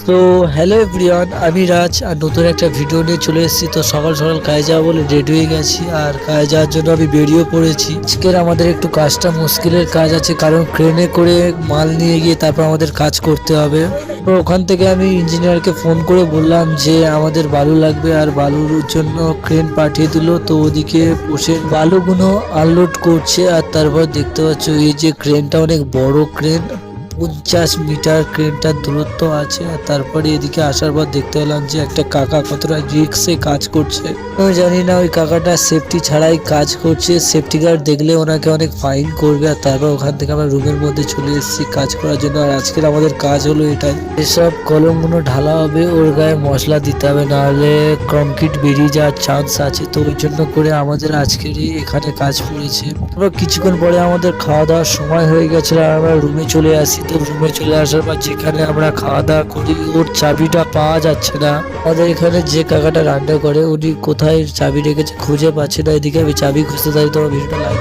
তো hello everyone, আমি রাজ আর নতুন একটা ভিডিও নিয়ে চলে এসেছি। তো সকাল সকাল কাজে যাবো বলে রেডি হয়ে গেছি আর কাজে যাওয়ার জন্য আমি বেরিয়ে পড়েছি। আজকের আমাদের একটু কাজটা মুশকিলের কাজ আছে, কারণ ক্রেনে করে মাল নিয়ে গিয়ে তারপর আমাদের কাজ করতে হবে। তো ওখান থেকে আমি ইঞ্জিনিয়ারকে ফোন করে বললাম যে আমাদের বালু লাগবে, আর বালুর জন্য ক্রেন পাঠিয়ে দিল। তো ওদিকে বসে বালুগুলো আনলোড করছে। আর তারপর দেখতে পাচ্ছ এই যে ক্রেনটা অনেক বড় ক্রেন, 50 মিটার ক্রেনটার দূরত্ব আছে। আর তারপরে এদিকে আসার পর দেখতে পেলাম যে একটা কাকা কতটা রিক্সে কাজ করছে। আমি জানি না ওই কাকাটা সেফটি ছাড়াই কাজ করছে, সেফটি গার্ড দেখলে ওনাকে অনেক ফাইন করবে। আর তারপর ওখান থেকে আমরা রুমের মধ্যে চলে এসেছি কাজ করার জন্য। আর আজকের আমাদের কাজ হলো এটাই, এসব কলমগুলো ঢালা হবে, ওর গায়ে মশলা দিতে হবে, নাহলে কংক্রিট বেরিয়ে যাওয়ার চান্স আছে। তো ওই জন্য করে আমাদের আজকেরই এখানে কাজ পড়েছে। তারপর কিছুক্ষণ পরে আমাদের খাওয়া দাওয়ার সময় হয়ে গেছিল আর আমরা রুমে চলে আসি। তো রুমে চলে আসার পর যেখানে আমরা খাওয়া দাওয়া করি ওর চাবিটা পাওয়া যাচ্ছে না। আমাদের এখানে যে কাকাটা রান্না করে উনি কোথায় চাবি রেখেছে খুঁজে পাচ্ছে না। এদিকে আমি চাবি খুঁজতে থাকি। তোমার ভিডিওটা লাইক